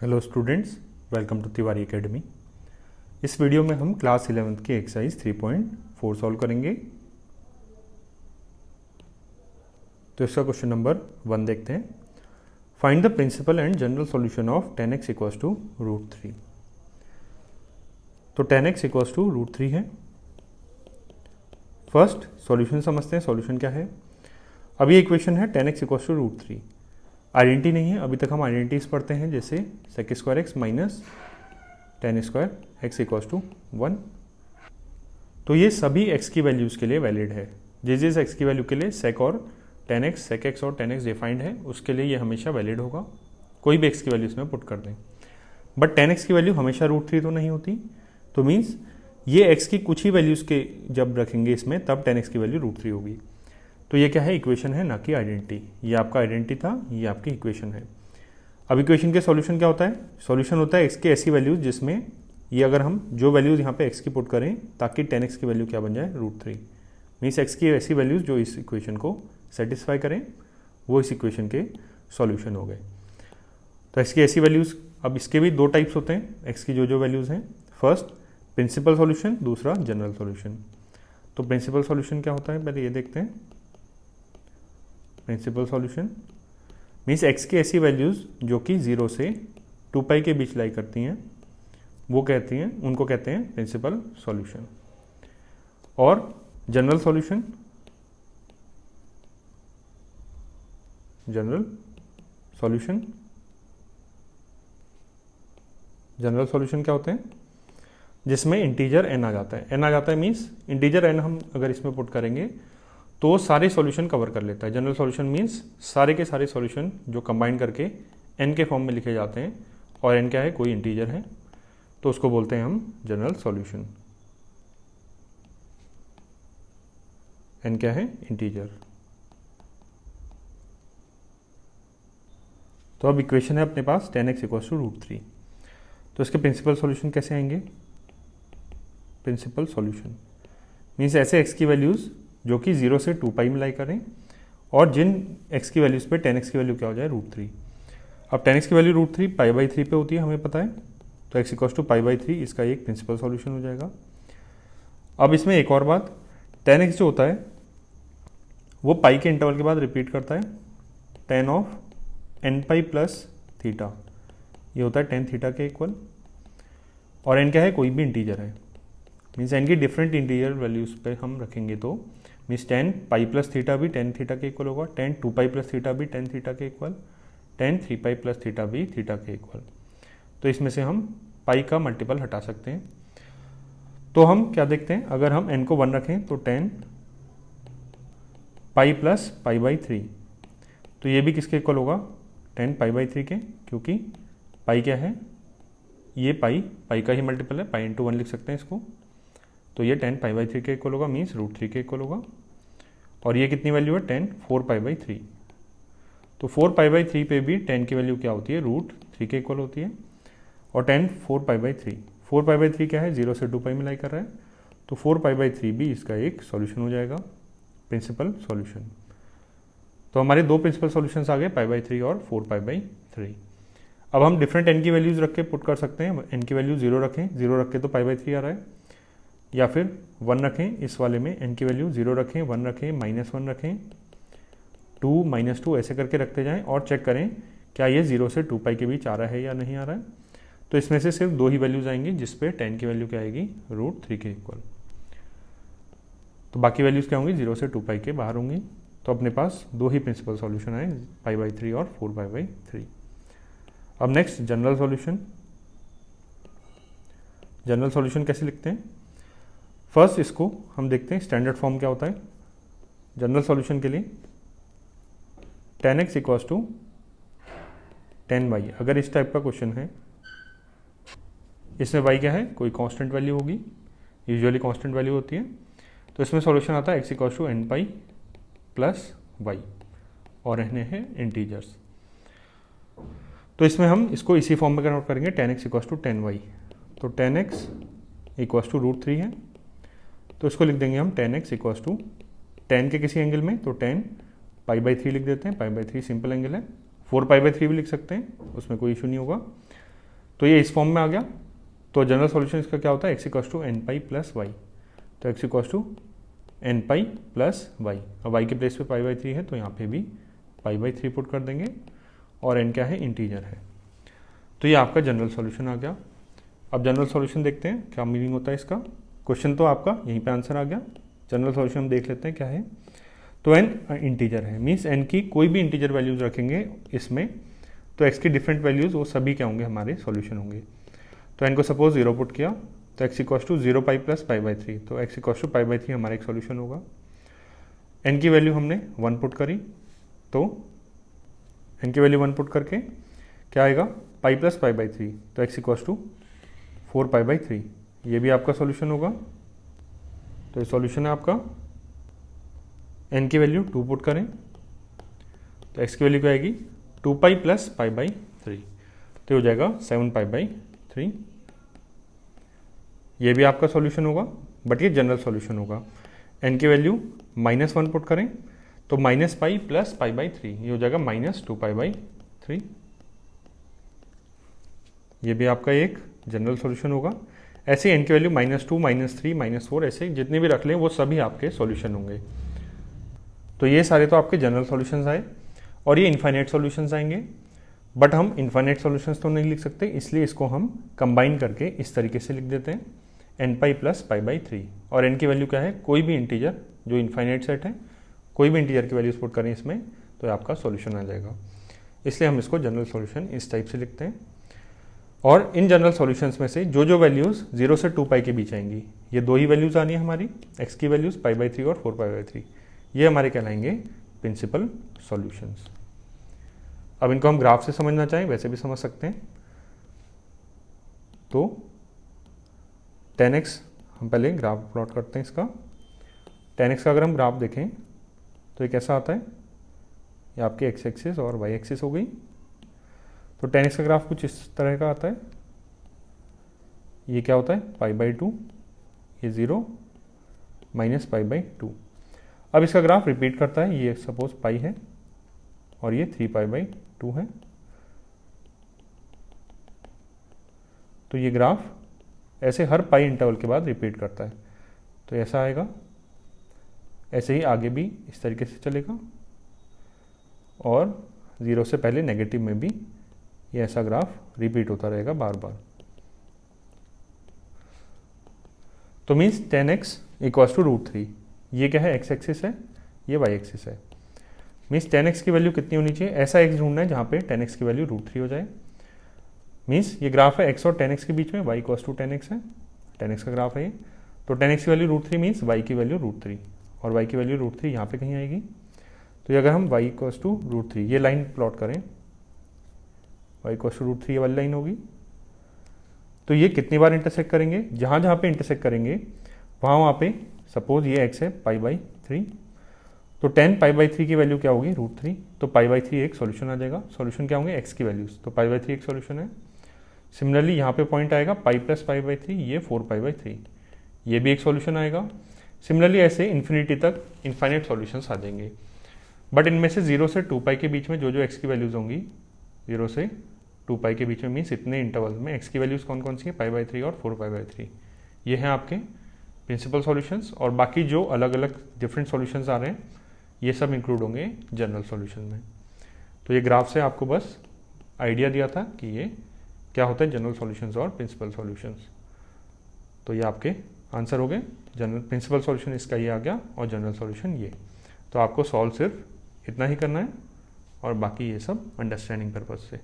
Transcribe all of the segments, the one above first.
Hello students, welcome to Tiwari academy. इस video में हम क्लास 11th की एक्सरसाइज 3.4 सॉल्व करेंगे। तो इसका क्वेश्चन नंबर 1 देखते हैं। Find the principal and general solution of 10x equals to √3। तो 10x इक्वल्स टू √3 है। फर्स्ट सॉल्यूशन समझते हैं, सॉल्यूशन क्या है। अब ये इक्वेशन है 10x इक्वल्स टू √3। आइडेंटिटी नहीं है, अभी तक हम आइडेंटिटीज पढ़ते हैं, जैसे sec² minus 10² x equals to 1। तो ये सभी x की वैल्यूज़ के लिए वैलिड है। जिस x की वैल्यू के लिए sec और 10x, sec x और 10x डिफाइंड है, उसके लिए ये हमेशा वैलिड होगा। कोई भी x की वैल्यू इसमें पुट कर दें। बट 10x की वैल्यू हमेशा √3 तो नहीं होती, तो मीन्स ये x की कुछ ही वैल्यूज़ के जब रखेंगे इसमें, तब 10x की वैल्यू √3 होगी। तो ये क्या है, इक्वेशन है, ना कि आइडेंटिटी। ये आपका आइडेंटिटी था, ये आपकी इक्वेशन है। अब इक्वेशन के सॉल्यूशन क्या होता है? सॉल्यूशन होता है x की ऐसी वैल्यूज जिसमें ये अगर हम जो वैल्यूज यहाँ पे x की पुट करें ताकि 10x की वैल्यू क्या बन जाए, √3। मीन्स x की ऐसी वैल्यूज जो इस इक्वेशन को सेटिस्फाई करें, वो इस इक्वेशन के सॉल्यूशन हो गए। तो x की ऐसी वैल्यूज, अब इसके भी दो टाइप्स होते हैं x की जो वैल्यूज हैं। फर्स्ट प्रिंसिपल सॉल्यूशन, दूसरा जनरल सॉल्यूशन। तो प्रिंसिपल सॉल्यूशन क्या होता है, पहले ये देखते हैं। प्रिंसिपल सॉल्यूशन मीन्स x की ऐसी वैल्यूज़ जो कि 0 से 2π के बीच लाई करती हैं, वो कहती हैं, उनको कहते हैं प्रिंसिपल सॉल्यूशन। और general solution, general solution general solution क्या होते हैं? जिसमें इंटीजर n आ जाता है। n आ जाता है मीन्स इंटीजर n हम अगर इसमें पुट करेंगे तो सारे सॉल्यूशन कवर कर लेता है। जनरल सॉल्यूशन मीन्स सारे के सारे सॉल्यूशन जो कंबाइन करके n के फॉर्म में लिखे जाते हैं, और n क्या है, कोई इंटीजर है, तो उसको बोलते हैं हम जनरल सॉल्यूशन। n क्या है, इंटीजर। तो अब इक्वेशन है अपने पास 10x इक्वल्स टू √3। तो इसके प्रिंसिपल सॉल्यूशन कैसे आएंगे? प्रिंसिपल सॉल्यूशन मीन्स ऐसे x की वैल्यूज़ जो कि 0 से 2π में लाई करें, और जिन x की वैल्यूज़ पे 10x की वैल्यू क्या हो जाए, √3। अब 10x की वैल्यू √3 π/3 पे होती है, हमें पता है। तो x इक्वल्स टू π/3 इसका एक प्रिंसिपल सॉल्यूशन हो जाएगा। अब इसमें एक और बात, 10x जो होता है वो पाई के इंटरवल के बाद रिपीट करता है। tan of nπ plus theta, ये होता है tan थीटा के इक्वल। और n क्या है, कोई भी इंटीजर है। मीन्स n की डिफरेंट इंटीजर वैल्यूज पे हम रखेंगे, तो मीन्स tan π प्लस थीटा भी tan थीटा के इक्वल होगा, tan 2π प्लस थीटा भी tan थीटा के इक्वल, tan 3π प्लस थीटा भी थीटा के इक्वल। तो इसमें से हम पाई का मल्टीपल हटा सकते हैं। तो हम क्या देखते हैं, अगर हम n को 1 रखें तो tan π प्लस π/3, तो ये भी किसके इक्वल होगा, tan π/3 के, क्योंकि पाई क्या है, ये पाई का ही मल्टीपल है, पाई इंटू 1 लिख सकते हैं इसको। तो ये tan π/3 के इक्वल होगा, मीन्स √3 के इक्वल होगा। और ये कितनी वैल्यू है, tan 4π/3। तो 4π/3 पे भी tan की वैल्यू क्या होती है, √3 के इक्वल होती है। और tan 4π/3, 4π/3 क्या है, 0 से 2π में लाई कर रहा है, तो 4π/3 भी इसका एक सॉल्यूशन हो जाएगा, प्रिंसिपल सॉल्यूशन। तो हमारे दो प्रिंसिपल सॉल्यूशंस आ गए, π/3 और 4π/3। अब हम डिफरेंट n की वैल्यूज रख के पुट कर सकते हैं। n की वैल्यू 0 रखें, 0 रख के तो π/3 आ रहा है, या फिर 1 रखें, इस वाले में n की वैल्यू 0 रखें, 1 रखें, -1 रखें, 2 -2 ऐसे करके रखते जाएं, और चेक करें क्या ये 0 से 2π के बीच आ रहा है या नहीं आ रहा है। तो इसमें से सिर्फ दो ही वैल्यूज आएंगी, जिसपे tan की वैल्यू क्या आएगी, √3 के इक्वल। तो बाकी वैल्यूज क्या होंगी, 0 से 2π के बाहर होंगी। तो अपने पास दो ही प्रिंसिपल सॉल्यूशन आए, π/3 और 4π/3। अब next general solution. General solution कैसे लिखते हैं? फर्स्ट इसको हम देखते हैं, स्टैंडर्ड फॉर्म क्या होता है जनरल सॉल्यूशन के लिए। tan x equals to tan y। अगर इस टाइप का क्वेश्चन है, इसमें y क्या है, कोई कांस्टेंट वैल्यू होगी, यूजुअली कांस्टेंट वैल्यू होती है। तो इसमें सॉल्यूशन आता है x equals to nπ plus y, और रहने हैं इंटीजर्स। तो इसमें हम इसको इसी फॉर्म में कन्वर्ट करेंगे, tan x equals to tan y। तो tan x इक्वल्स टू √3 है, तो इसको लिख देंगे हम tan x equals to tan के किसी एंगल में, तो tan π/3 लिख देते हैं। π/3 सिंपल एंगल है, 4π/3 भी लिख सकते हैं, उसमें कोई इशू नहीं होगा। तो ये इस फॉर्म में आ गया। तो जनरल सॉल्यूशन इसका क्या होता है, x equals to n pi plus y. तो x equals to n pi plus y, और वाई के प्लेस पे पाई बाई 3 है तो यहाँ पे भी पाई बाई 3 पुट कर देंगे, और एन क्या है, इंटीजर है। तो ये आपका जनरल सॉल्यूशन आ गया। अब जनरल सॉल्यूशन देखते हैं क्या मीनिंग होता है इसका। क्वेश्चन तो आपका यहीं पे आंसर आ गया। जनरल सॉल्यूशन हम देख लेते हैं क्या है। तो एन इंटीजर है, मीन्स एन की कोई भी इंटीजर वैल्यूज रखेंगे इसमें, तो एक्स की डिफरेंट वैल्यूज वो सभी क्या होंगे, हमारे सॉल्यूशन होंगे। तो एन को सपोज 0 पुट किया तो x equals to 0 pi plus pi by 3, तो x equals to pi by 3 हमारा एक सॉल्यूशन होगा। एन की वैल्यू हमने 1 पुट करी, तो एन की वैल्यू 1 पुट करके क्या आएगा, पाई प्लस पाई बाई 3, तो x equals to 4 pi by 3, ये भी आपका सॉल्यूशन होगा। तो ये सॉल्यूशन है आपका। एन की वैल्यू 2 पुट करें तो एक्स की वैल्यू क्या आएगी, 2 पाई प्लस पाई बाई 3, तो हो जाएगा 7 पाई बाई 3। ये भी आपका सॉल्यूशन होगा, बट ये जनरल सॉल्यूशन होगा। एन की वैल्यू -1 पुट करें तो minus pi plus pi by 3, ये हो जाएगा -2 पाई बाई 3। ये भी आपका एक जनरल सॉल्यूशन होगा। ऐसे एन की वैल्यू -2, -3, -4 ऐसे जितने भी रख लें वो सभी आपके सॉल्यूशन होंगे। तो ये सारे तो आपके जनरल सॉल्यूशंस आए, और ये इनफाइनाइट सॉल्यूशंस आएंगे। बट हम इनफाइनाइट सॉल्यूशंस तो नहीं लिख सकते, इसलिए इसको हम कंबाइन करके इस तरीके से लिख देते हैं, n pi plus pi by 3। और एन की वैल्यू क्या है, कोई भी इंटीजर जो इनफाइनाइट सेट है, कोई भी इंटीजर की वैल्यूज पुट करें इसमें तो आपका सॉल्यूशन आ जाएगा। इसलिए हम इसको जनरल सॉल्यूशन इस टाइप से लिखते हैं। और इन जनरल सॉल्यूशंस में से जो जो वैल्यूज़ 0 से 2 पाई के बीच आएंगी, ये दो ही वैल्यूज़ आनी है हमारी, एक्स की वैल्यूज़ पाई बाई 3 और 4 पाई बाई 3, ये हमारे कहलाएंगे प्रिंसिपल सॉल्यूशंस। अब इनको हम ग्राफ से समझना चाहें वैसे भी समझ सकते हैं। तो 10x हम पहले ग्राफ प्लॉट करते हैं इसका। 10x का अगर हम ग्राफ देखें तो ये कैसा आता है, ये आपके एक्स एक्सिस और वाई एक्सिस हो गई। तो 10x का ग्राफ कुछ इस तरह का आता है। ये क्या होता है, पाई बाई 2, ये 0 माइनस पाई बाई 2। अब इसका ग्राफ रिपीट करता है, ये सपोज पाई है और ये 3 पाई बाई 2 है। तो ये ग्राफ ऐसे हर पाई इंटरवल के बाद रिपीट करता है, तो ऐसा आएगा। ऐसे ही आगे भी इस तरीके से चलेगा, और 0 से पहले नेगेटिव में भी ये ऐसा ग्राफ रिपीट होता रहेगा बार बार। तो मीन्स 10x इक्वल्स टू √3, ये क्या है, एक्स एक्सिस है, ये वाई एक्सिस है। मीन्स 10x की वैल्यू कितनी होनी चाहिए, ऐसा x ढूंढना है जहाँ पे 10x की वैल्यू √3 हो जाए। मीन्स ये ग्राफ है x और 10x के बीच में, y इक्वल्स टू 10x है, 10x का ग्राफ है ये। तो 10x की वैल्यू √3 मीन्स y की वैल्यू √3, और y की वैल्यू √3 यहाँ पे कहीं आएगी। तो अगर हम y इक्वल्स टू √3 ये लाइन प्लॉट करें, y इक्वल्स टू √3 ये वाली लाइन होगी। तो ये कितनी बार इंटरसेक्ट करेंगे, जहाँ जहाँ पे इंटरसेक्ट करेंगे वहाँ पे सपोज ये x है पाई बाई 3, तो 10 पाई बाई 3 की वैल्यू क्या होगी, √3, तो पाई बाई 3 एक सॉल्यूशन आ जाएगा। सॉल्यूशन क्या होंगे, x की वैल्यूज, तो पाई बाई 3 एक सॉल्यूशन है। सिमिलरली यहाँ पे पॉइंट आएगा पाई प्लस पाई बाई 3, ये 4 पाई बाई 3, ये भी एक सॉल्यूशन आएगा। सिमिलरली ऐसे इन्फिनिटी तक इनफाइनाइट सॉल्यूशंस आ जाएंगे। बट इनमें से 0 से 2 पाई के बीच में जो जो x की वैल्यूज होंगी, 0 से 2 पाई के बीच में मीन्स इतने इंटरवल में x की वैल्यूज कौन कौन सी है, पाई बाई 3 और 4 पाई बाई 3, ये हैं आपके प्रिंसिपल सॉल्यूशंस। और बाकी जो अलग अलग डिफरेंट सॉल्यूशंस आ रहे हैं ये सब इंक्लूड होंगे जनरल सॉल्यूशन में। तो ये ग्राफ से आपको बस आइडिया दिया था कि ये क्या होता है, जनरल सॉल्यूशंस और प्रिंसिपल सॉल्यूशंस। तो ये आपके आंसर हो गए। जनरल प्रिंसिपल सॉल्यूशन इसका ये आ गया और जनरल सॉल्यूशन ये। तो आपको सॉल्व सिर्फ इतना ही करना है, और बाकी ये सब अंडरस्टैंडिंग पर्पज से।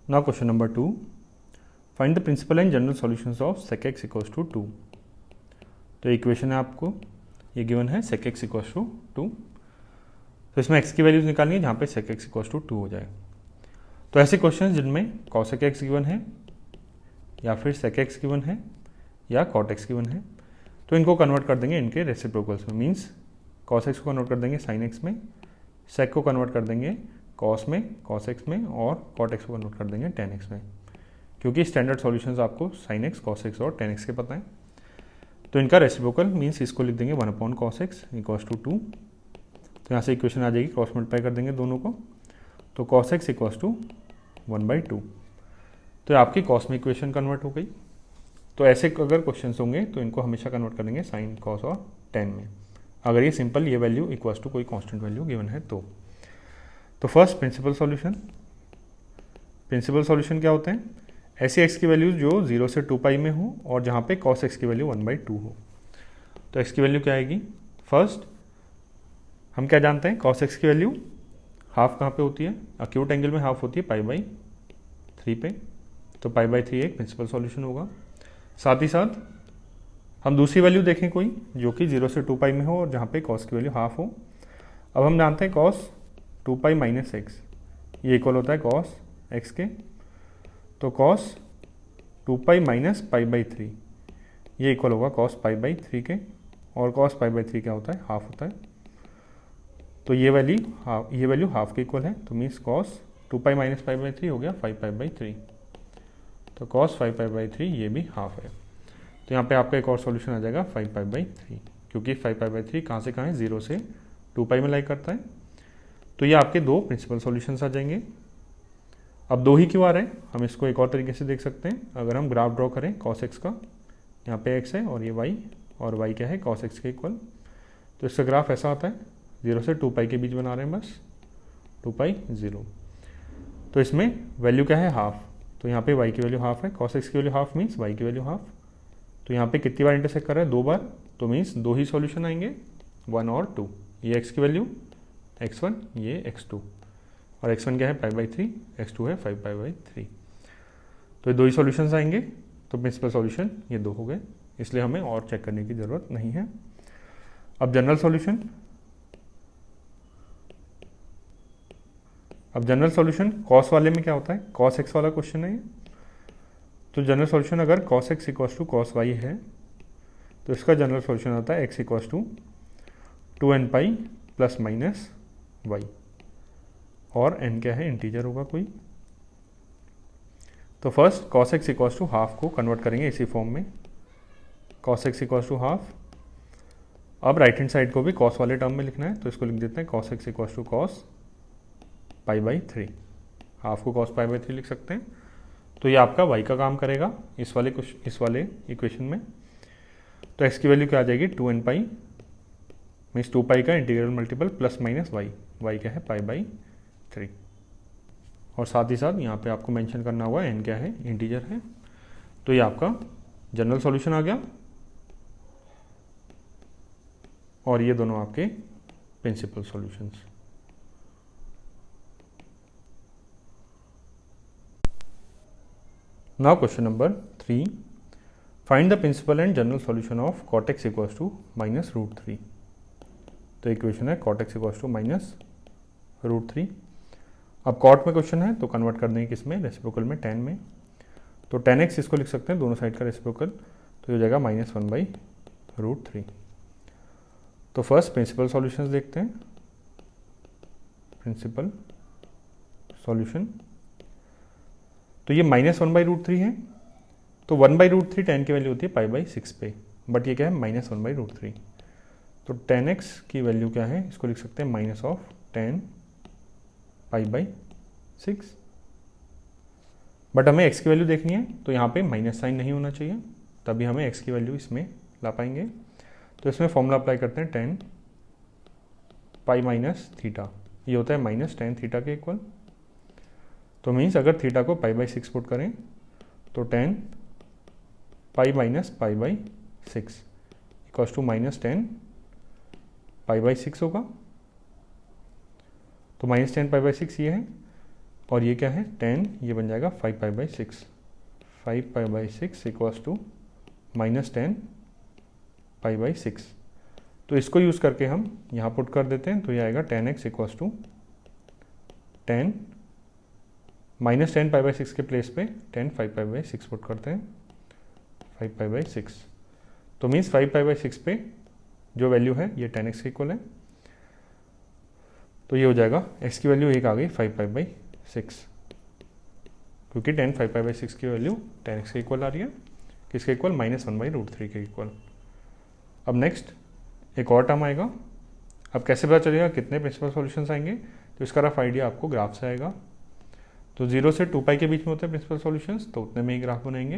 Now question number 2, find the principal and general solutions of sec x equals to 2। तो इक्वेशन है आपको ये गिवन है sec x इक्वल्स टू 2। तो इसमें x की वैल्यूज निकालनी है जहाँ पे sec x इक्वल्स टू 2 हो जाए। तो ऐसे क्वेश्चन जिनमें cos x गिवन है, या फिर sec x गिवन है, या cot x गिवन है, तो इनको कन्वर्ट कर देंगे इनके रेसिप्रोकल्स में। मीन्स cos x को कन्वर्ट कर देंगे sin x में, sec को कन्वर्ट कर देंगे cos में, cos x में, और cot x को कन्वर्ट कर देंगे tan x में, क्योंकि स्टैंडर्ड सॉल्यूशंस आपको sin x, cos x और tan x के पता है। तो इनका रेसिप्रोकल मीन्स इसको लिख देंगे 1/cos x इक्वल्स टू 2। तो यहाँ से इक्वेशन आ जाएगी, क्रॉस मल्टीप्लाई कर देंगे दोनों को, तो cos x इक्वल्स टू 1/2। तो आपकी कॉस में इक्वेशन कन्वर्ट हो गई। तो ऐसे अगर क्वेश्चन होंगे तो इनको हमेशा कन्वर्ट करेंगे साइन, कॉस और टेन में, अगर ये सिंपल ये वैल्यू इक्वल्स टू कोई कांस्टेंट वैल्यू गिवन है तो first principal solution. Principal solution क्या होते हैं? ऐसी एक्स की वैल्यूज जो 0 से 2π में हो और जहाँ पे कॉस एक्स की वैल्यू 1/2 हो। तो एक्स की वैल्यू क्या आएगी? फर्स्ट हम क्या जानते हैं? कॉस एक्स की वैल्यू हाफ कहाँ पे होती है? अक्यूट एंगल में हाफ होती है π/3 पे, तो π/3 एक प्रिंसिपल सॉल्यूशन होगा। साथ ही साथ हम दूसरी वैल्यू देखें कोई जो कि 0 से 2π में हो और जहाँ पे कॉस की वैल्यू हाफ हो। अब हम जानते हैं कॉस 2π - x ये इक्वल होता है कॉस x के, तो कॉस 2π - π/3 ये इक्वल होगा कॉस π/3 के, और कॉस π/3 क्या होता है? हाफ होता है। तो ये वैल्यू हाफ के इक्वल है, तो मीन्स कॉस 2π - π/3 हो गया 5π/3। तो कॉस 5π/3 ये भी हाफ है। तो यहाँ पे आपका एक और सॉल्यूशन आ जाएगा 5π/3, क्योंकि 5π/3 कहाँ से कहाँ है? 0 से 2π में लाई करता है। तो ये आपके दो प्रिंसिपल सॉल्यूशंस आ जाएंगे। अब दो ही क्यों आ रहे हैं? हम इसको एक और तरीके से देख सकते हैं। अगर हम ग्राफ ड्रॉ करें कॉस एक्स का, यहाँ पे x है और ये y, और y क्या है? कॉस एक्स के इक्वल। तो इसका ग्राफ ऐसा आता है, 0 से 2π के बीच बना रहे हैं बस, 2π 0। तो इसमें वैल्यू क्या है? हाफ। तो यहाँ पे y की वैल्यू हाफ है, कॉस एक्स की वैल्यू हाफ मीन्स y की वैल्यू हाफ। तो यहाँ पे कितनी बार इंटरसेक्ट कर रहा है? 2 बार, तो मीन्स दो ही सॉल्यूशन आएंगे, 1 और 2। ये x की वैल्यू x1, ये x2, और x1 क्या है? π/3, x2 है 5π/3। तो ये दो ही सॉल्यूशंस आएंगे। तो प्रिंसिपल सॉल्यूशन ये दो हो गए, इसलिए हमें और चेक करने की ज़रूरत नहीं है। अब जनरल सॉल्यूशन। अब जनरल सॉल्यूशन कॉस वाले में क्या होता है? कॉस एक्स वाला क्वेश्चन है ये। तो जनरल सॉल्यूशन अगर cos x equals to cos y है तो इसका जनरल सॉल्यूशन होता है x equals to 2nπ ± y, और n क्या है? इंटीजर होगा कोई। तो first cos x equals to half को कन्वर्ट करेंगे इसी फॉर्म में, cos x equals to half. अब राइट हैंड साइड को भी कॉस वाले टर्म में लिखना है, तो इसको लिख देते हैं cos x equals to cos π/3। Half को कॉस π/3 लिख सकते हैं। तो ये आपका y का काम करेगा इस वाले इक्वेशन में। तो x की वैल्यू क्या आ जाएगी? 2nπ मीन्स 2π का integral multiple plus minus y, y क्या है? π/3। और साथ ही साथ यहाँ पे आपको मेंशन करना होगा n क्या है? इंटीजर है। तो ये आपका जनरल सॉल्यूशन आ गया, और ये दोनों आपके principal solutions. Now question number 3, find the principal and general solution of cot x equals to -√3। तो इक्वेशन है cot x equals to -√3। अब कॉट में क्वेश्चन है तो कन्वर्ट कर देंगे किसमें? रेसिप्रोकल में, tan में। तो tan x इसको लिख सकते हैं दोनों साइड का रेसिप्रोकल, तो ये हो जाएगा -1/√3। तो फर्स्ट प्रिंसिपल सॉल्यूशंस देखते हैं। प्रिंसिपल सॉल्यूशन, तो ये -1/√3 है, तो 1/√3 tan की वैल्यू होती है π/6 पे, बट ये क्या है? -1/√3। तो tan x की वैल्यू क्या है? इसको लिख सकते हैं -tan π/6। बट हमें x की वैल्यू देखनी है, तो यहाँ पे माइनस साइन नहीं होना चाहिए, तभी हमें x की वैल्यू इसमें ला पाएंगे। तो इसमें फॉर्मूला अप्लाई करते हैं tan π-θ, ये होता है -tan θ के इक्वल। तो मीन्स अगर थीटा को π/6 पुट करें तो tan π - π/6 इक्वल्स टू -tan π/6 होगा। तो -tan π/6 ये है, और ये क्या है? tan, ये बन जाएगा 5π/6। 5π/6 इक्वल्स टू -tan π/6। तो इसको यूज़ करके हम यहाँ पुट कर देते हैं, तो ये आएगा tan x equals to tan -tan π/6 के प्लेस पे tan 5π/6 पुट करते हैं, 5π/6। तो मीन्स 5π/6 पे जो वैल्यू है ये tan x के इक्वल है। तो ये हो जाएगा x की वैल्यू एक आ गई 5π/6, क्योंकि tan 5π/6 की वैल्यू tan x के इक्वल आ रही है, किसके इक्वल? -1/√3 के इक्वल। अब नेक्स्ट एक और टर्म आएगा। अब कैसे पता चलेगा कितने प्रिंसिपल सॉल्यूशंस आएंगे? तो इसका रफ आइडिया आपको ग्राफ से आएगा। तो 0 से 2 पाई के बीच में होते हैं प्रिंसिपल सॉल्यूशंस, तो उतने में ही ग्राफ बनाएंगे।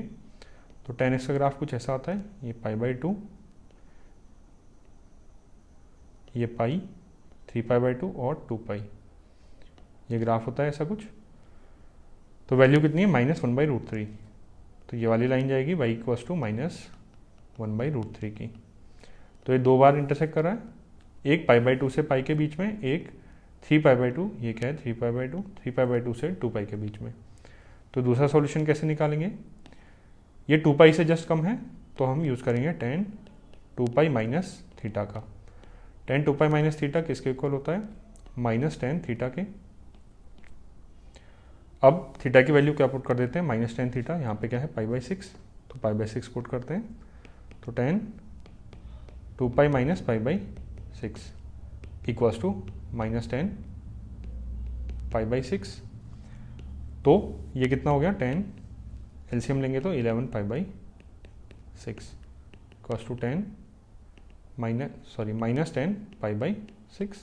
तो 10x का ग्राफ कुछ ऐसा आता है, ये π/2, ये पाई, 3π/2 और 2 पाई, ये ग्राफ होता है ऐसा कुछ। तो वैल्यू कितनी है, -1/√3। तो ये वाली लाइन जाएगी y = -1/√3 की। तो ये 2 बार इंटरसेक्ट कर रहा है, एक π/2 से पाई के बीच में, एक 3π/2, ये क्या है 3π/2, 3π/2 से 2 पाई के बीच में। तो दूसरा सॉल्यूशन कैसे निकालेंगे, ये 2 पाई से जस्ट कम है, तो हम यूज़ करेंगे tan 2 पाई माइनस थीटा का। tan 2 पाई माइनस थीटा किसके इक्वल होता है, -tan थीटा के। अब थीटा की वैल्यू क्या पुट कर देते हैं, -tan थीटा, यहाँ पे क्या है π/6, तो π/6 पुट करते हैं। तो tan 2 pi minus π/6 equals to -tan π/6। तो ये कितना हो गया, tan एलसीएम लेंगे तो 11 π/6 इक्वल्स टू tan -tan π/6,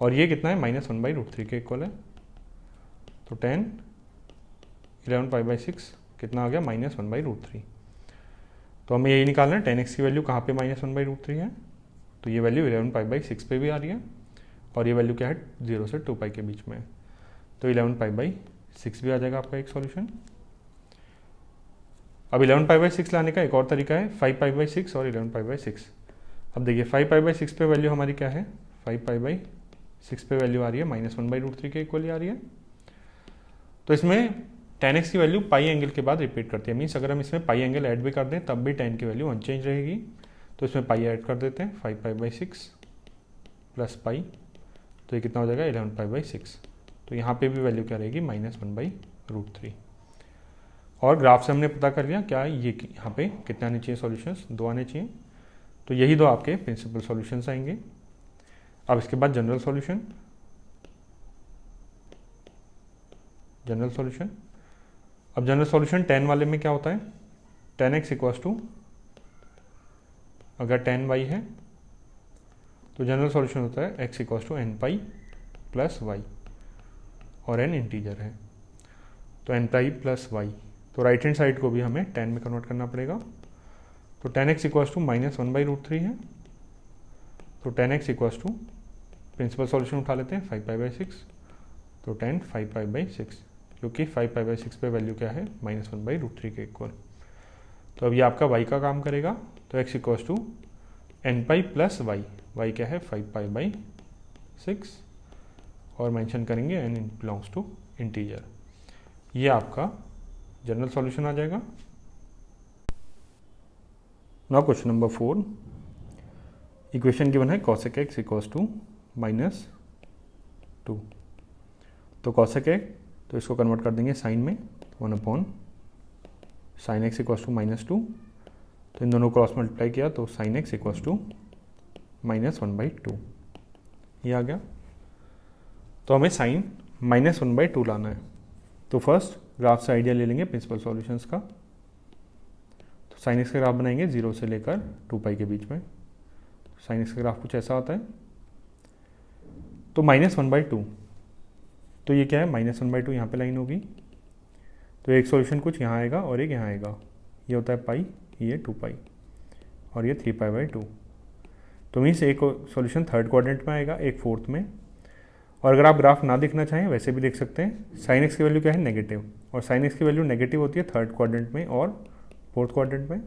और ये कितना है -1/√3 के इक्वल है। तो tan 11 π/6 कितना आ गया, -1/√3। तो हमें यही निकालना है tan x की वैल्यू कहाँ पे -1/√3 है, तो ये वैल्यू 11 π/6 पे भी आ रही है, और ये वैल्यू क्या है 0 से 2 पाई के बीच में, तो 11 π/6 भी आ जाएगा आपका एक सॉल्यूशन। अब 11 π/6 लाने का एक और तरीका है, 5 π/6 और 11 π/6। अब देखिए 5 π/6 पे वैल्यू हमारी क्या है, 5 π/6 पे वैल्यू आ रही है -1/√3 के इक्वल ही आ रही है। तो इसमें tan x की वैल्यू पाई एंगल के बाद रिपीट करती है, मीन्स अगर हम इसमें पाई एंगल ऐड भी कर दें तब भी tan की वैल्यू अनचेंज रहेगी। तो इसमें पाई ऐड कर देते हैं, 5 π/6 प्लस पाई, तो ये कितना हो जाएगा 11 π/6। तो यहाँ पे भी वैल्यू क्या रहेगी, -1/√3। और ग्राफ से हमने पता कर लिया क्या ये यहाँ पे कितने आने चाहिए सॉल्यूशंस, 2 आने चाहिए। तो यही 2 आपके प्रिंसिपल सॉल्यूशंस आएंगे। अब इसके बाद जनरल सॉल्यूशन, अब जनरल सॉल्यूशन tan वाले में क्या होता है, tan x इक्वल्स टू, अगर tan y है तो जनरल सॉल्यूशन होता है x equals to n pi plus y, और n इंटीजर है तो n पाई प्लस y। तो राइट हैंड साइड को भी हमें tan में कन्वर्ट करना पड़ेगा। तो tan x इक्वल्स टू -1/√3 है, तो tan x equals to principal solution उठा लेते हैं 5 π/6, तो tan 5 π/6, क्योंकि 5 π/6 पे वैल्यू क्या है -1/√3 के इक्वल। तो अब ये आपका y का काम करेगा, तो x equals to n pi plus y, y क्या है 5 π/6, और मेंशन करेंगे n बिलोंग्स टू इंटीजर। ये आपका जनरल सॉल्यूशन आ जाएगा। Now question number 4, equation given है cosec x इक्वल्स टू -2। तो cosec x, तो इसको कन्वर्ट कर देंगे साइन में, 1/sin x इक्वल्स टू -2। तो इन दोनों क्रॉस मल्टीप्लाई किया तो sin x इक्वल्स टू -1/2, ये आ गया। तो हमें साइन -1/2 लाना है। तो फर्स्ट ग्राफ से आइडिया ले लेंगे प्रिंसिपल सॉल्यूशंस का। तो sin x का ग्राफ बनाएंगे 0 से लेकर 2 पाई के बीच में। sin x का ग्राफ कुछ ऐसा आता है। तो -1/2, तो ये क्या है -1/2, यहाँ पे लाइन होगी। तो एक सॉल्यूशन कुछ यहाँ आएगा और एक यहाँ आएगा, ये होता है पाई, ये 2 पाई, और ये 3π/2। तो मीन्स एक सॉल्यूशन थर्ड क्वाड्रेंट में आएगा, एक फोर्थ में। और अगर आप ग्राफ ना देखना चाहें वैसे भी देख सकते हैं। sin x की वैल्यू क्या है नेगेटिव, और sin x की वैल्यू नेगेटिव होती है थर्ड क्वाड्रेंट में और फोर्थ क्वाड्रेंट में।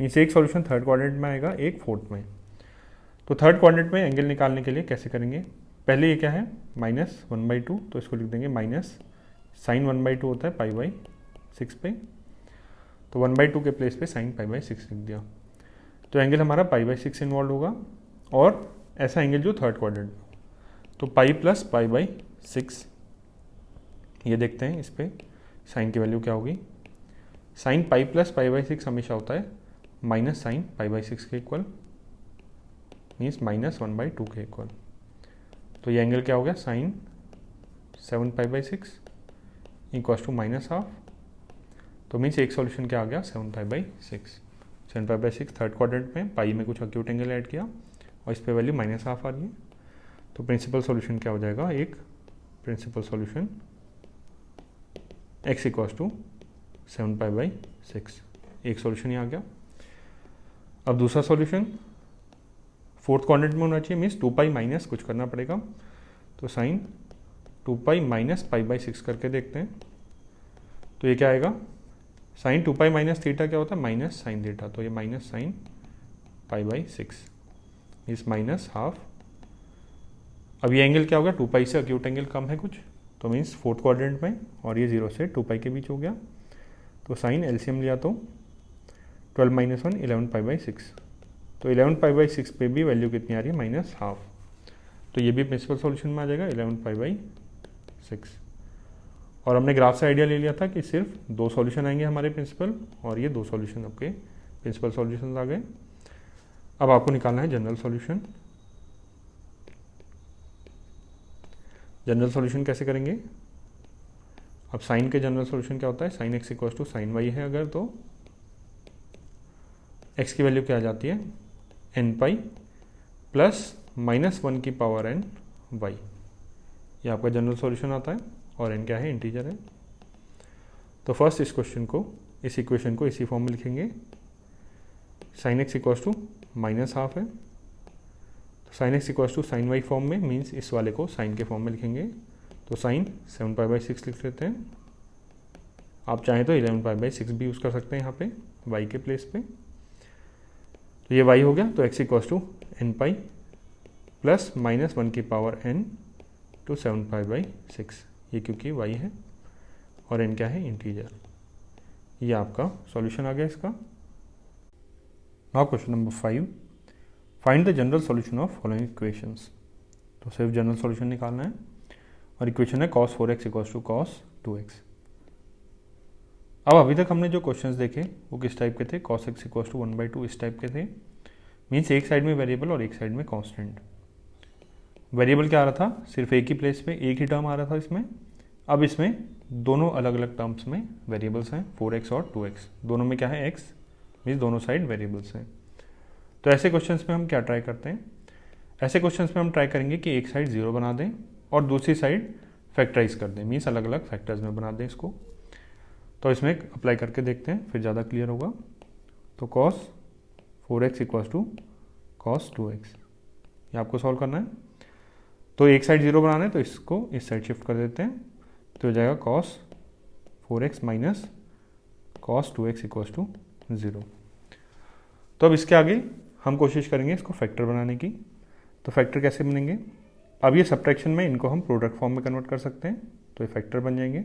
मीन्स एक सॉल्यूशन थर्ड क्वाड्रेंट में आएगा, एक फोर्थ में। तो थर्ड क्वाड्रेंट में एंगल निकालने के लिए कैसे करेंगे, पहले ये क्या है -1/2, तो इसको लिख देंगे sin 1/2 होता है π/6 पे, तो 1/2 के प्लेस पे sin π/6 लिख दिया। तो एंगल हमारा π/6 इन्वॉल्व होगा, और ऐसा एंगल जो थर्ड क्वाड्रेंट, तो पाई प्लस π/6। ये देखते हैं इस पर साइन की वैल्यू क्या होगी। साइन पाई प्लस π/6 हमेशा होता है माइनस साइन π/6 के इक्वल, मीन्स -1/2 के इक्वल। तो ये एंगल क्या हो गया, साइन 7 π/6 इक्वल्स टू -1/2। तो मीन्स एक सॉल्यूशन क्या आ गया 7 π/6। 7 π/6 थर्ड क्वाड्रेंट में, पाई में कुछ एक्यूट एंगल ऐड किया, और इस पे वैल्यू -1/2 आ रही है। तो प्रिंसिपल सॉल्यूशन क्या हो जाएगा, एक principal solution x equals to 7π/6। एक सॉल्यूशन ये आ गया। अब दूसरा सॉल्यूशन फोर्थ क्वाड्रेंट में होना चाहिए, मीन्स 2π माइनस कुछ करना पड़ेगा, तो साइन 2π माइनस π/6 करके देखते हैं। तो ये क्या आएगा, साइन 2π माइनस थीटा क्या होता है, माइनस साइन थीटा, तो ये माइनस साइन π/6 इस माइनस हाफ। अब ये एंगल क्या होगा, 2π से अक्यूट एंगल कम है कुछ, तो मीन्स फोर्थ क्वाड्रेंट में, और ये 0 से 2π के बीच हो गया। तो साइन एलसीएम लिया तो 12 माइनस 1 11π/6, तो 11π/6 पे भी वैल्यू कितनी आ रही है, माइनस हाफ। तो ये भी प्रिंसिपल सॉल्यूशन में आ जाएगा 11π/6। और हमने ग्राफ से आइडिया ले लिया था कि सिर्फ 2 सॉल्यूशन आएंगे हमारे प्रिंसिपल, और ये 2 सॉल्यूशन आपके प्रिंसिपल सॉल्यूशन आ गए। अब आपको निकालना है जनरल सॉल्यूशन। जनरल सॉल्यूशन कैसे करेंगे, अब साइन के जनरल सॉल्यूशन क्या होता है, sine x equal to sine y है अगर, तो x की वैल्यू क्या आ जाती है, nπ प्लस -1 की पावर n y, ये आपका जनरल सॉल्यूशन आता है, और n क्या है, इंटीजर है। तो फर्स्ट इस क्वेश्चन को, इस इक्वेशन को इसी फॉर्म में लिखेंगे, sine x equal to minus half है, तो sine x equal to sine y form में, मीन्स इस वाले को साइन के फॉर्म में लिखेंगे, तो साइन 7π/6 लिख लेते हैं। आप चाहें तो 11π/6 भी यूज़ कर सकते हैं यहाँ पे y के प्लेस पे। तो ये y हो गया, तो x equal to nπ plus -1 की पावर n टू 7π/6, ये क्योंकि y है और n क्या है, इंटीजर। ये आपका सॉल्यूशन आ गया इसका। Now question number 5, find the general solution of following equations. तो सिर्फ जनरल सॉल्यूशन निकालना है, और इक्वेशन है cos 4x equals to cos 2x। अब अभी तक हमने जो क्वेश्चंस देखे वो किस टाइप के थे, cos x इक्वल्स टू 1/2 इस टाइप के थे, मीन्स एक साइड में वेरिएबल और एक साइड में कांस्टेंट। वेरिएबल क्या आ रहा था, सिर्फ एक ही प्लेस पे एक ही टर्म आ रहा था इसमें। अब इसमें दोनों अलग अलग टर्म्स में वेरिएबल्स हैं, 4x और 2x, दोनों में क्या है, x, मीन्स दोनों साइड वेरिएबल्स हैं। तो ऐसे क्वेश्चंस में हम क्या ट्राई करते हैं, ऐसे क्वेश्चंस में हम ट्राई करेंगे कि एक साइड 0 बना दें और दूसरी साइड फैक्टराइज कर दें, मीन्स अलग अलग फैक्टर्स में बना दें इसको। तो इसमें अप्लाई करके देखते हैं, फिर ज़्यादा क्लियर होगा। तो cos 4x equals to cos 2x, ये आपको सॉल्व करना है। तो एक साइड 0 बनाना है, तो इसको इस साइड शिफ्ट कर देते हैं, तो हो जाएगा cos 4x minus cos 2x equals to 0। तो अब इसके आगे हम कोशिश करेंगे इसको फैक्टर बनाने की। तो फैक्टर कैसे बनेंगे, अब ये सब्ट्रैक्शन में इनको हम प्रोडक्ट फॉर्म में कन्वर्ट कर सकते हैं, तो ये फैक्टर बन जाएंगे।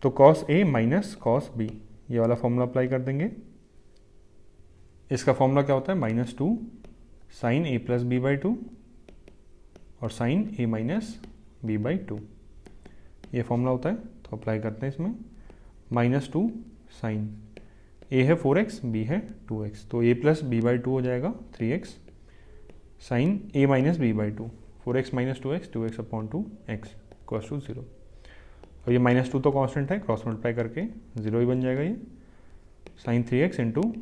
तो cos a minus cos b, ये वाला फॉर्मूला अप्लाई कर देंगे। इसका फॉर्मूला क्या होता है, -2 साइन a प्लस b/2 और साइन a माइनस b/2, ये फॉर्मूला होता है। तो अप्लाई करते हैं इसमें, -2 साइन a है 4x, b है 2x, तो a प्लस b/2 हो जाएगा 3x, sine a minus b/2, 4x minus 2x, 2x upon 2x equals to 0। अब ये -2 तो कांस्टेंट है, क्रॉस मल्टीप्लाई करके 0 ही बन जाएगा ये, sine 3x into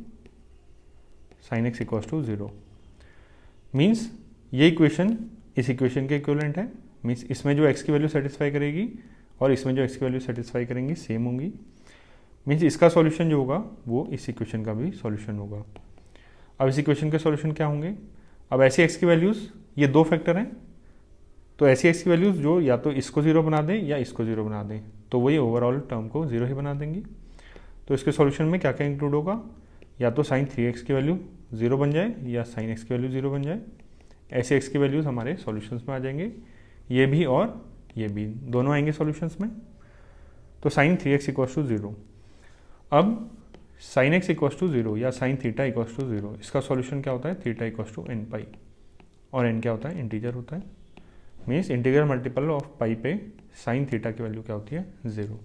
sine x equals to 0। Means ये इक्वेशन इस इक्वेशन के इक्विवेलेंट है, मीन्स इसमें जो x की वैल्यू सेटिस्फाई करेगी और इसमें जो x की वैल्यू सेटिस्फाई करेंगी सेम होंगी, मीन्स इसका सॉल्यूशन जो होगा वो इस इक्वेशन का भी सॉल्यूशन होगा। अब इस इक्वेशन के सॉल्यूशन क्या होंगे, अब ऐसी x की वैल्यूज़, ये 2 फैक्टर हैं, तो ऐसी x की वैल्यूज़ जो या तो इसको 0 बना दें या इसको 0 बना दें, तो वही ओवरऑल टर्म को 0 ही बना देंगी। तो इसके सॉल्यूशन में क्या क्या इंक्लूड होगा, या तो साइन 3x की वैल्यू 0 बन जाए या साइन x की वैल्यू 0 बन जाए, ऐसे x की वैल्यूज़ हमारे सॉल्यूशंस में आ जाएंगे, ये भी और ये भी दोनों आएंगे सॉल्यूशंस में। तो साइन 3x इक्वल्स टू 0, अब साइन x इक्वल्स टू 0 या साइन थीटा इक्वल्स टू 0, इसका सॉल्यूशन क्या होता है, थीटा इक्वल्स टू nπ, और n क्या होता है, इंटीजर होता है, मीन्स इंटीजर मल्टीपल ऑफ पाई पे साइन थीटा की वैल्यू क्या होती है, 0।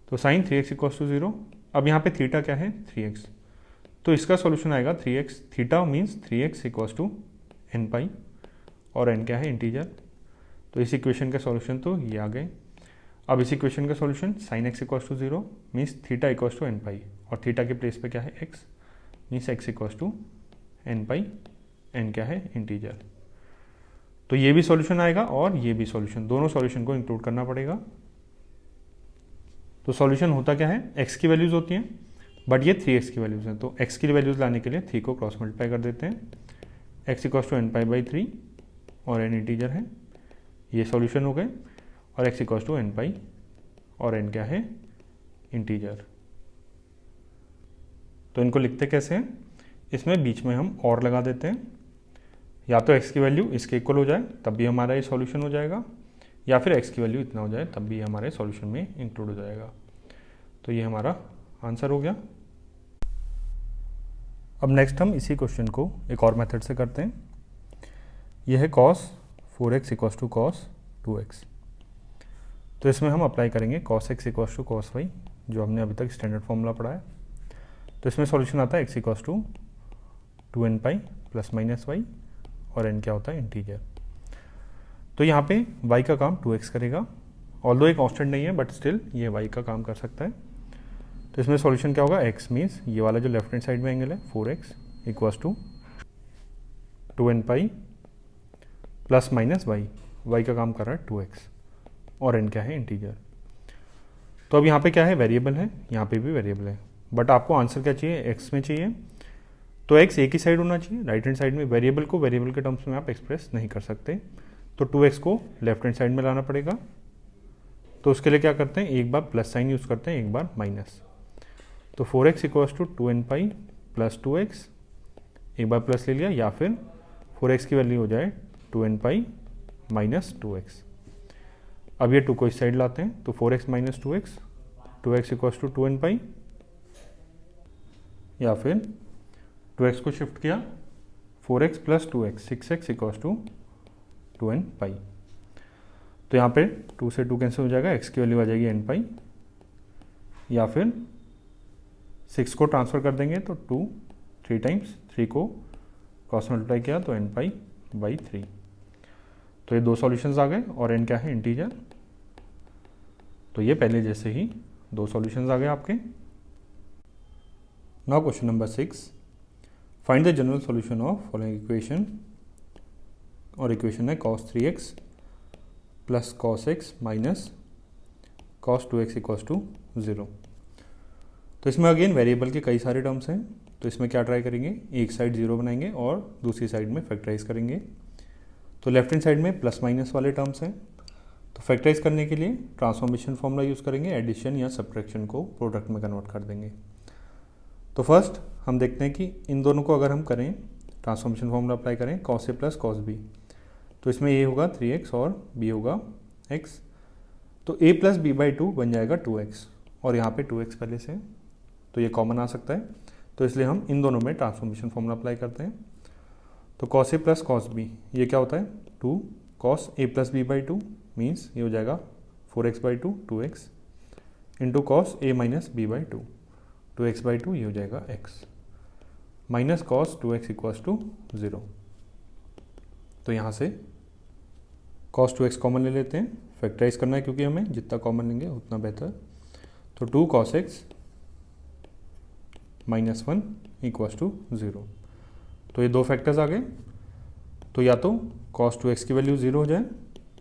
तो साइन 3x इक्वल्स टू 0, अब यहाँ पे थीटा क्या है, 3x, तो इसका सॉल्यूशन आएगा 3x, theta means 3x equals to nπ, और n क्या है, इंटीजर। तो इस इक्वेशन का सॉल्यूशन तो ये आ गए। अब इस इक्वेशन का solution sine x equals to 0 means theta equals to nπ, और थीटा के प्लेस पे क्या है, x, means x equals to nπ, n क्या है, इंटीजर। तो ये भी सॉल्यूशन आएगा और ये भी सॉल्यूशन, दोनों सॉल्यूशन को इंक्लूड करना पड़ेगा। तो सॉल्यूशन होता क्या है, एक्स की वैल्यूज़ होती हैं, बट ये 3x की वैल्यूज़ हैं, तो x की वैल्यूज़ लाने के लिए 3 को क्रॉस मल्टीप्लाई कर देते हैं, x इक्वल्स टू n π/3 और n इंटीजर है, ये सॉल्यूशन हो गए, और x इक्वल्स टू n π और n क्या है, इंटीजर। तो इनको लिखते कैसे हैं, इसमें बीच में हम और लगा देते हैं, या तो x की वैल्यू इसके इक्वल हो जाए तब भी हमारा ये सॉल्यूशन हो जाएगा, या फिर x की वैल्यू इतना हो जाए तब भी हमारे सॉल्यूशन में इंक्लूड हो जाएगा। तो ये हमारा आंसर हो गया। अब नेक्स्ट हम इसी क्वेश्चन को एक और मेथड से करते हैं। यह है cos 4x equals to cos 2x। तो इसमें हम अप्लाई करेंगे cos x equals to cos y, जो हमने अभी तक स्टैंडर्ड फॉर्मूला पढ़ा है। तो इसमें सॉल्यूशन आता है x equals to 2nπ plus minus y, और n क्या होता है, इंटीजर। तो यहाँ पे y का काम 2x करेगा, ऑल्दो एक कांस्टेंट नहीं है बट स्टिल ये y का काम कर सकता है। तो इसमें सॉल्यूशन क्या होगा, x मीन्स ये वाला जो लेफ्ट हैंड साइड में एंगल है 4x equals to 2nπ plus minus y का काम कर रहा है 2x, और n क्या है, इंटीजर। तो अब यहाँ पे क्या है, वेरिएबल है, यहाँ पे भी वेरिएबल है, बट आपको आंसर क्या चाहिए, x में चाहिए। तो x एक ही साइड होना चाहिए, राइट हैंड साइड में। वेरिएबल को वेरिएबल के टर्म्स में आप एक्सप्रेस नहीं कर सकते, तो 2x को लेफ्ट हैंड साइड में लाना पड़ेगा। तो उसके लिए क्या करते हैं, एक बार प्लस साइन यूज़ करते हैं, एक बार माइनस। तो 4x equals to 2nπ plus 2x, एक बार प्लस ले लिया, या फिर 4x की वैल्यू हो जाए 2nπ माइनस 2x। अब ये 2 को इस साइड लाते हैं, तो 4x minus 2x, 2x equals to 2nπ, या फिर 2x को शिफ्ट किया, 4x plus 2x 6x equals to 2nπ। तो यहाँ पे 2 से 2 कैंसिल हो जाएगा, x की वैल्यू आ जाएगी nπ, या फिर 6 को ट्रांसफर कर देंगे तो 2 3 टाइम्स, 3 को क्रॉस मल्टीप्लाई किया तो nπ/3। तो ये 2 सॉल्यूशंस आ गए, और n क्या है, इंटीजर। तो ये पहले जैसे ही 2 सॉल्यूशंस आ गए आपके। Now question number 6, find the general solution of following equation, और इक्वेशन है cos 3x plus cos x minus cos 2x equals to 0। तो इसमें अगेन वेरिएबल के कई सारे टर्म्स हैं, तो इसमें क्या ट्राई करेंगे, एक साइड 0 बनाएंगे और दूसरी साइड में फैक्टराइज करेंगे। तो लेफ्ट हैंड साइड में प्लस माइनस वाले टर्म्स हैं, तो फैक्टराइज करने के लिए ट्रांसफॉर्मेशन फॉर्मूला यूज़ करेंगे, एडिशन या सब्ट्रैक्शन को प्रोडक्ट में कन्वर्ट कर देंगे। तो फर्स्ट हम देखते हैं कि इन दोनों को अगर हम करें, ट्रांसफॉर्मेशन फॉर्मूला अप्लाई करें, cos a plus cos b, तो इसमें a होगा 3x और b होगा x। तो a प्लस b/2 बन जाएगा 2x, और यहाँ पे 2x पहले से, तो ये कॉमन आ सकता है, तो इसलिए हम इन दोनों में ट्रांसफॉर्मेशन फॉर्मूला अप्लाई करते हैं। तो cos a plus cos b, ये क्या होता है, 2 cos a plus b/2 means ये हो जाएगा 4x/2 2x into cos a minus b/2 2x/2, ये हो जाएगा x, minus cos 2x equals to 0। तो यहाँ से cos 2x कॉमन ले लेते हैं, फैक्टराइज करना है क्योंकि हमें जितना कॉमन लेंगे उतना बेहतर। तो 2 cos x minus 1 equals to 0। तो ये 2 फैक्टर्स आ गए, तो या तो cos 2x की वैल्यू 0 हो जाए,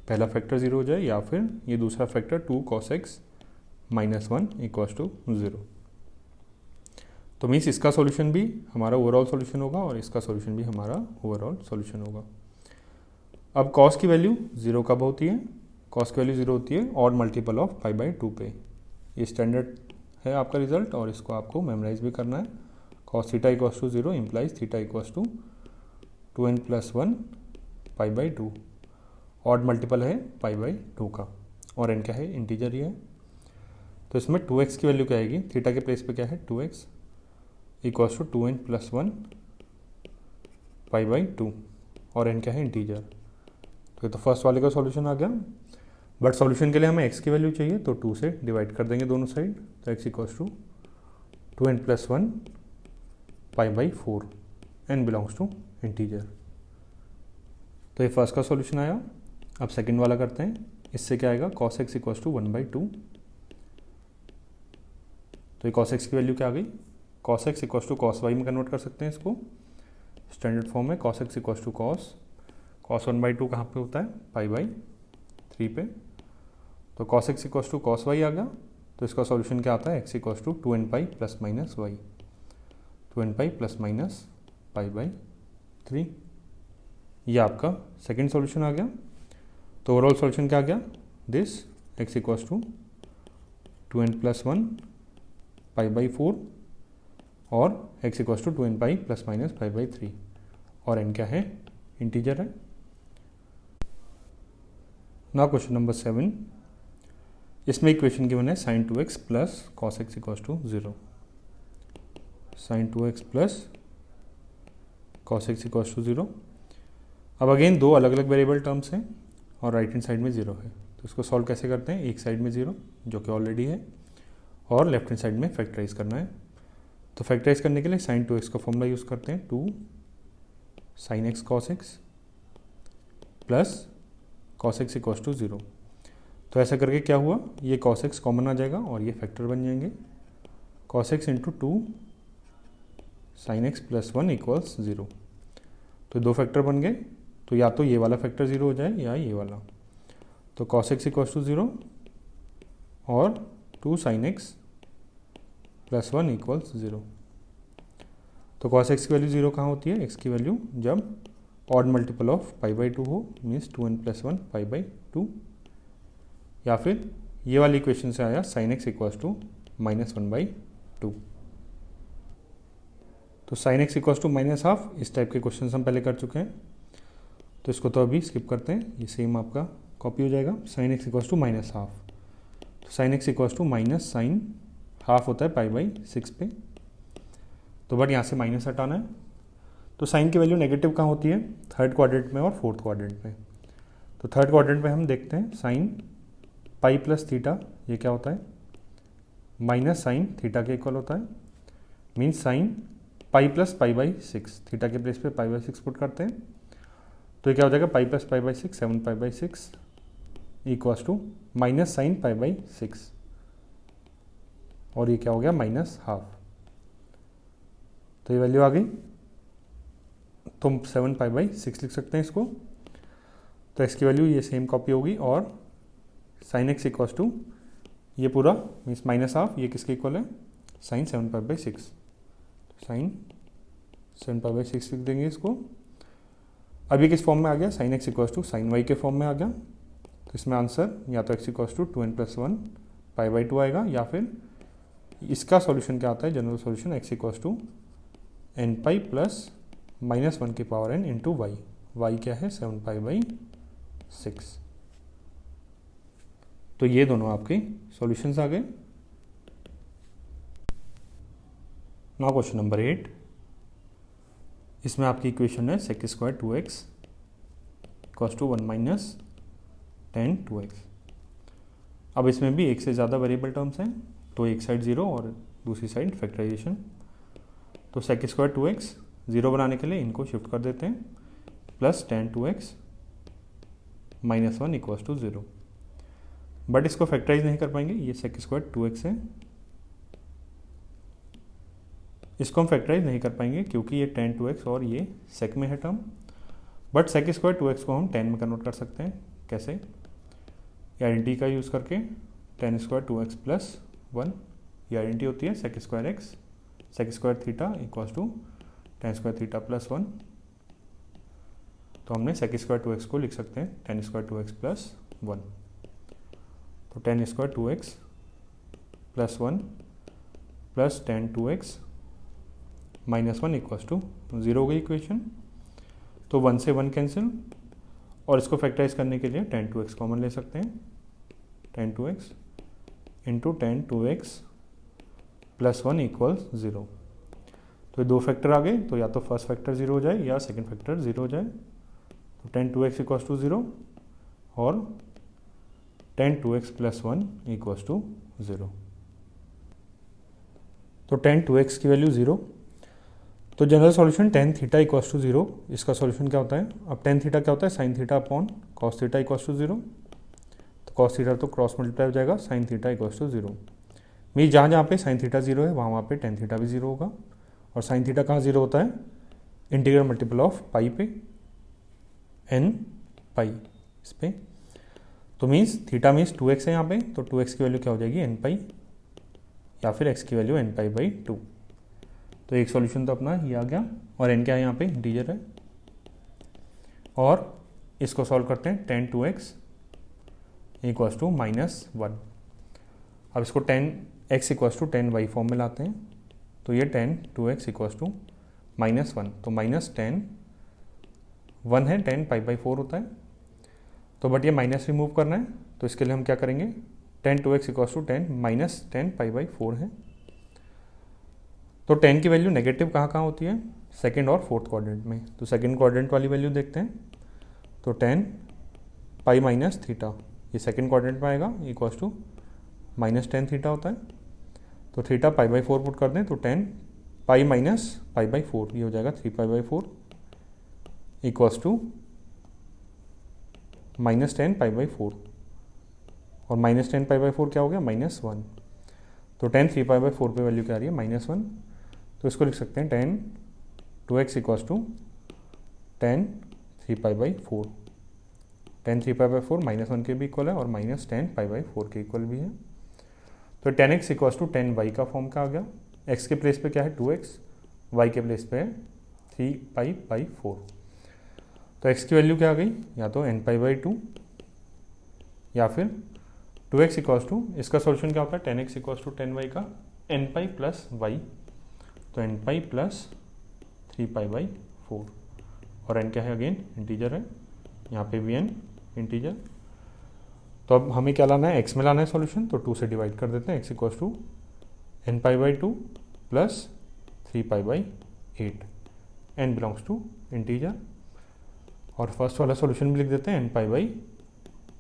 पहला फैक्टर 0 हो जाए, या फिर ये दूसरा factor 2 cos x minus 1 equals to 0। तो मीन्स इसका सॉल्यूशन भी हमारा ओवरऑल सॉल्यूशन होगा, और इसका सॉल्यूशन भी हमारा ओवरऑल सॉल्यूशन होगा। अब cos की वैल्यू 0 कब होती है, cos की वैल्यू 0 होती है ऑड मल्टीपल ऑफ π/2 पे। ये स्टैंडर्ड है आपका रिजल्ट, और इसको आपको मेमोराइज भी करना है। cos theta equals to 0 implies theta equals to 2n plus 1 π/2, odd multiple है π/2 का, और n क्या है, इंटीजर ही है। तो इसमें 2x की वैल्यू क्या आएगी, थीटा के प्लेस पे क्या है 2x equals to 2n plus 1 π/2, और n क्या है, इंटीजर। तो फर्स्ट वाले का सॉल्यूशन आ गया, बट सॉल्यूशन के लिए हमें x की वैल्यू चाहिए, तो 2 से डिवाइड कर देंगे दोनों साइड, तो x equals to 2n plus 1 π/4, n belongs to integer. तो ये फर्स्ट का सॉल्यूशन आया। अब सेकंड वाला करते हैं, इससे क्या आएगा, cos x इक्वल्स टू 1/2। तो ये cos x की वैल्यू क्या आ गई, cos x equals to cos y में कन्वर्ट कर सकते हैं इसको, स्टैंडर्ड फॉर्म में cos x equals to cos 1/2 कहाँ पे होता है, π/3 पे। तो cos x equals to cos y आ गया, तो इसका सॉल्यूशन क्या आता है, x equal to 2n pi plus minus y, 2n pi plus minus pi by 3। ये आपका सेकेंड सॉल्यूशन आ गया। तो ओवरऑल सॉल्यूशन क्या आ गया, this x equal to 2n plus 1 pi by 4 और x equal to 2n pi plus minus pi by 3 और n क्या है, इंटीजर है। नाउ क्वेश्चन नंबर 7, इसमें इक्वेशन गिवन है sin 2x plus cos x equal to 0, sin 2x plus cos x equal to 0। अब again दो अलग अलग वेरिएबल टर्म्स हैं और राइट हैंड साइड में 0 है, तो इसको सॉल्व कैसे करते हैं, एक साइड में 0 जो कि ऑलरेडी है और लेफ्ट हैंड साइड में फैक्टराइज करना है। तो फैक्टराइज करने के लिए sin 2x का फॉर्मूला यूज़ करते हैं, 2 sin x cos x plus cos x equal to 0। तो ऐसा करके क्या हुआ, ये cos x कॉमन आ जाएगा और ये फैक्टर बन जाएंगे, cos x into 2 sin x plus 1 equals 0। तो दो फैक्टर बन गए, तो या तो ये वाला फैक्टर 0 हो जाए या ये वाला। तो cos x इक्वल टू 0 और 2 sin x प्लस 1 इक्वल्स 0। तो cos x की वैल्यू 0 कहाँ होती है, x की वैल्यू जब odd multiple of pi by 2 हो, means 2n plus 1 pi by 2। या फिर ये वाली इक्वेशन से आया sin x equals to minus 1 by 2। तो sin x equals to minus half, इस टाइप के क्वेश्चन हम पहले कर चुके हैं, तो इसको तो अभी स्किप करते हैं, ये सेम आपका कॉपी हो जाएगा। sin x equals to minus half, तो sin x equals to minus sine half होता है पाई बाई 6 पे, तो बट यहाँ से माइनस हटाना है। तो साइन की वैल्यू नेगेटिव कहाँ होती है, थर्ड क्वाड्रेंट में और फोर्थ क्वाड्रेंट में। तो थर्ड क्वाड्रेंट में हम देखते हैं साइन पाई प्लस थीटा, ये क्या होता है, माइनस साइन थीटा के इक्वल होता है, means sine pi plus pi by 6, theta के प्लेस पे पाई बाई 6 पुट करते हैं, तो ये क्या हो जाएगा, pi plus pi by 6, 7 pi by 6 equals to minus sine pi by 6, और ये क्या हो गया, माइनस हाफ। तो ये वैल्यू आ गई, तो 7 पाई बाई 6 लिख सकते हैं इसको। तो x की वैल्यू ये सेम कॉपी होगी और साइन x इक्वल्स टू ये पूरा मीन्स माइनस हाफ, ये किसके इक्वल है, sine 7 pi by 6, sine 7 pi by 6 लिख देंगे इसको। अब ये किस फॉर्म में आ गया, sine x equals to sine y के फॉर्म में आ गया। तो इसमें आंसर या तो x equals to 2n plus 1 pi by 2 आएगा, या फिर इसका सॉल्यूशन क्या आता है, general solution x equals to n pi plus minus 1 की power n into y, y क्या है 7 पाई बाई 6। तो ये दोनों आपके सॉल्यूशंस आ गए। नाउ क्वेश्चन नंबर 8, इसमें आपकी इक्वेशन है sec square 2x equals to 1 minus tan 2x। अब इसमें भी एक से ज़्यादा वेरिएबल टर्म्स हैं, तो एक साइड 0 और दूसरी साइड फैक्टराइजेशन। तो सेक स्क्वायर 2x 0 बनाने के लिए इनको शिफ्ट कर देते हैं, plus tan 2x minus 1 equals to 0। But इसको फैक्टराइज नहीं कर पाएंगे, ये सेक स्क्वायर 2x है, इसको हम फैक्टराइज नहीं कर पाएंगे क्योंकि ये टेन 2x और ये सेक में है term. But sec square 2x को हम 10 में कन्वर्ट कर सकते हैं, कैसे, ये आइडेंटिटी का यूज़ करके, टेन स्क्वायर 2x प्लस 1, ये आइडेंटिटी होती है sec square x, sec square theta equals to tan square theta plus 1। तो हमने सेक स्क्वायर 2x को लिख सकते हैं टेन स्क्वायर 2x प्लस 1। तो tan square 2x plus 1 plus tan 2x minus 1 equals to 0 हो गई इक्वेशन। तो 1 से 1 कैंसिल, और इसको फैक्टराइज करने के लिए टेन 2x कॉमन ले सकते हैं, ten 2x into ten 2x plus 1 equals 0। तो ये दो फैक्टर आ गए, तो या तो फर्स्ट फैक्टर 0 हो जाए या सेकंड फैक्टर 0 हो जाए। तो टेन 2x इक्वल्स टू 0 और ten 2x plus 1 equals to 0। तो टेन 2x की वैल्यू 0। तो general solution tan theta equals to 0, इसका सॉल्यूशन क्या होता है, अब टेन थीटा क्या होता है, sine theta upon cos theta equals to 0। तो कॉस थीटा तो क्रॉस मल्टीप्लाई हो जाएगा, sine theta equals to 0। Mean जहाँ जहाँ पे साइन थीटा 0 है वहाँ पे टेन थीटा भी 0 होगा। और साइन थीटा कहाँ 0 होता है, इंटीग्रल मल्टीपल ऑफ पाई पे, n पाई इस पे। तो मीन्स थीटा मीन्स 2x है यहाँ पे, तो 2x की वैल्यू क्या हो जाएगी n पाई या फिर x की वैल्यू n पाई बाई 2। तो एक सॉल्यूशन तो अपना ये आ गया, और n क्या है यहाँ पे इंटीजर है। और इसको सॉल्व करते हैं, tan 2x इक्वल्स टू -1। अब इसको tan x equals to tan y form में लाते हैं, तो ये tan 2x इक्वल्स टू -1, तो -tan 1 है, tan पाई बाई 4 होता है। तो बट ये माइनस रिमूव करना है, तो इसके लिए हम क्या करेंगे, tan 2x equals to tan pi by 4 है। तो tan की वैल्यू नेगेटिव कहाँ कहाँ होती है, सेकंड और फोर्थ क्वाड्रेंट में। तो सेकंड क्वाड्रेंट वाली वैल्यू देखते हैं, तो tan पाई माइनस थीटा ये सेकंड क्वाड्रेंट में आएगा, इक्वल्स टू -tan थीटा होता है। तो थीटा पाई बाई 4 पुट कर दें, तो tan pi minus pi by 4 ये हो जाएगा 3 pi by 4 equals to -tan pi by 4, और -tan पाई बाई 4 क्या हो गया, -1। तो tan 3 पाई बाई 4 पे वैल्यू क्या आ रही है, -1। तो इसको लिख सकते हैं tan 2x equals to tan 3 pi by 4। tan 3 pi by 4 -1 के भी इक्वल है, और -tan पाई बाई 4 के इक्वल भी है। तो tan x equals to tan y का फॉर्म क्या आ गया, x के प्लेस पे क्या है 2x, y के प्लेस पे है 3 पाई बाई 4। तो x की वैल्यू क्या आ गई, या तो n पाई बाई 2 या फिर 2x इक्वल्स टू, इसका सॉल्यूशन क्या होता है, tan x equals to tan y का n पाई प्लस y, तो n pi plus 3 pi by 4, और n क्या है अगेन इंटीजर है, यहाँ पे भी n इंटीजर। तो अब हमें क्या लाना है, x में लाना है सॉल्यूशन, तो 2 से डिवाइड कर देते हैं, x equals to n pi by 2 plus 3 pi by 8, n belongs to integer. और फर्स्ट वाला सॉल्यूशन भी लिख देते हैं, n pi by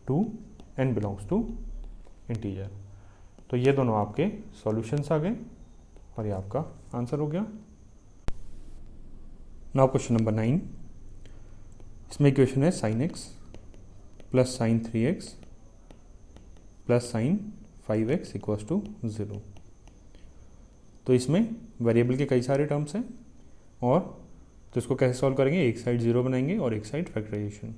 2 n belongs to integer. तो ये दोनों आपके सॉल्यूशंस आ गए, और ये आपका आंसर हो गया। नाउ क्वेश्चन नंबर 9, इसमें इक्वेशन है sin x plus sin 3x plus sin 5x equals to 0। तो इसमें वेरिएबल के कई सारे टर्म्स हैं, और तो इसको कैसे सॉल्व करेंगे, एक साइड 0 बनाएंगे और एक साइड फैक्टराइजेशन।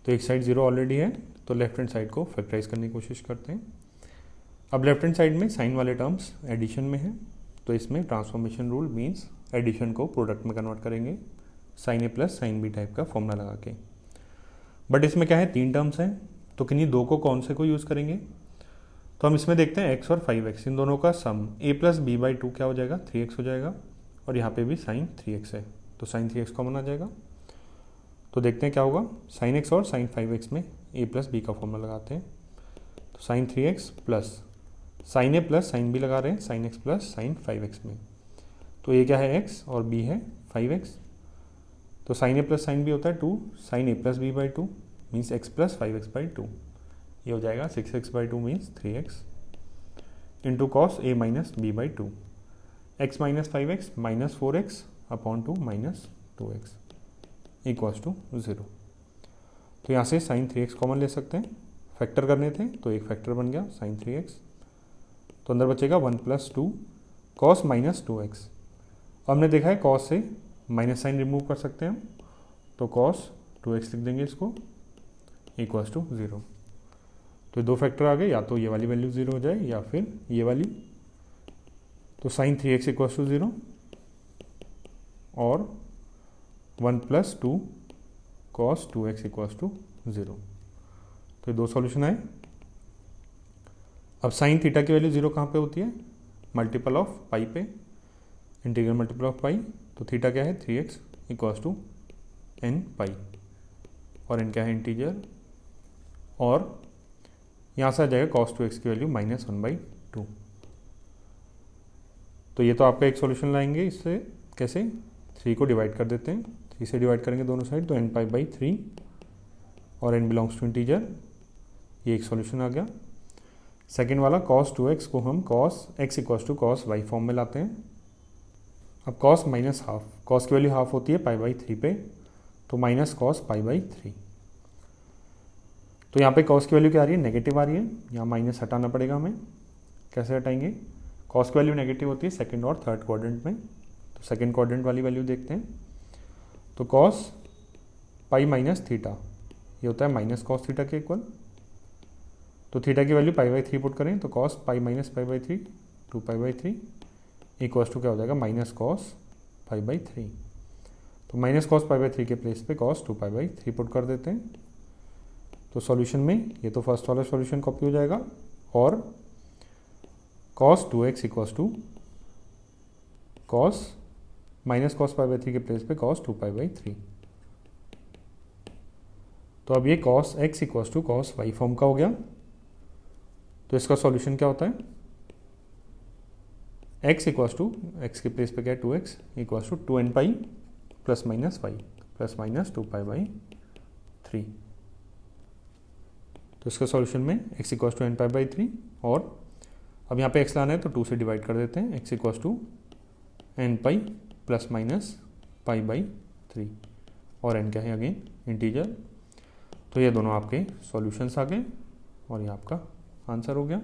तो एक साइड 0 ऑलरेडी है, तो लेफ्ट हैंड साइड को फैक्टराइज करने की कोशिश करते हैं। अब लेफ्ट हैंड साइड में साइन वाले टर्म्स एडिशन में है, तो इसमें ट्रांसफॉर्मेशन रूल मीन्स एडिशन को प्रोडक्ट में कन्वर्ट करेंगे, sin a plus sin b type का फॉर्मूला लगा के। बट इसमें क्या है, 3 टर्म्स हैं, तो किन्हीं दो को कौन से को यूज़ करेंगे। तो हम इसमें देखते हैं x और 5x, इन दोनों का सम a प्लस बी बाई 2 क्या हो जाएगा, 3x हो जाएगा, और यहाँ पे भी sin 3x है, तो sin 3x कॉमन आ जाएगा। तो देखते हैं क्या होगा, sin x और sin 5x में a प्लस बी का फॉर्मूला लगाते हैं, तो sin 3x plus sin a plus sin b लगा रहे हैं sin x plus sin 5x में। तो ये क्या है x और b है 5x, तो sin a plus sin b होता है 2 sin a plus b by 2 means x plus 5x by 2, ये हो जाएगा 6x by 2 means 3x into cos a minus b by 2, x minus 5x minus 4x upon 2 minus 2x equals to 0। तो यहाँ से sin 3x common ले सकते हैं, factor करने थे तो एक फैक्टर बन गया sin 3x, तो अंदर बचेगा 1 प्लस 2 कॉस माइनस 2x। हमने देखा है कॉस से माइनस साइन रिमूव कर सकते हैं हम, तो कॉस 2x लिख देंगे इसको इक्वल्स टू 0। तो 2 फैक्टर आ गए, या तो ये वाली वैल्यू 0 हो जाए या फिर ये वाली। तो साइन 3x इक्वल्स टू 0 और 1 plus 2 cos 2x equals to 0। तो ये 2 सॉल्यूशन आए। अब साइन थीटा की वैल्यू 0 कहाँ पे होती है, मल्टीपल ऑफ पाई पे, इंटीग्रल मल्टीपल ऑफ पाई। तो थीटा क्या है 3x इक्वल्स टू n पाई, और n क्या है इंटीजर, और यहाँ से आ जाएगा cos 2x की वैल्यू -1/2। तो ये तो आपका एक सॉल्यूशन लाएंगे, इससे कैसे 3 को डिवाइड कर देते हैं, 3 से डिवाइड करेंगे दोनों साइड, तो n पाई बाई 3 और n बिलोंग्स टू इंटीजर, ये एक सॉल्यूशन आ गया। सेकेंड वाला cos 2x को हम cos x equals to cos y form में लाते हैं। अब cos माइनस हाफ, cos की वैल्यू हाफ होती है पाई बाई 3 पे, तो माइनस cos पाई बाई 3। तो यहाँ पे cos की वैल्यू क्या आ रही है, नेगेटिव आ रही है, यहाँ माइनस हटाना पड़ेगा हमें। कैसे हटाएंगे, cos की वैल्यू नेगेटिव होती है सेकंड और थर्ड क्वाड्रेंट में, तो सेकंड क्वाड्रेंट वाली वैल्यू देखते हैं। तो cos पाई माइनस थीटा ये होता है माइनस cos थीटा के इक्वल। तो थीटा की वैल्यू पाई बाई 3 पुट करें, तो cos pi minus pi by 3 2π/3 equals to क्या हो जाएगा माइनस कॉस π/3। तो माइनस कॉस π/3 के प्लेस पे कॉस 2π/3 पुट कर देते हैं। तो सॉल्यूशन में ये तो फर्स्ट वाला सॉल्यूशन कॉपी हो जाएगा और cos 2x equals to cos minus cos π/3 के प्लेस पे कॉस 2π/3। तो अब ये cos x equals to cos y form का हो गया। तो इसका सॉल्यूशन क्या होता है, x इक्वल्स टू एक्स के प्लेस पे क्या है 2x equals to 2n pi plus minus y plus minus 2π/3। तो इसका सॉल्यूशन में x इक्वल्स टू n π/3 और अब यहाँ पे x लाना है तो 2 से डिवाइड कर देते हैं, x equals to n pi plus minus π/3 और n क्या है अगेन इंटीजर। तो ये दोनों आपके सॉल्यूशंस आ गए और ये आपका आंसर हो गया।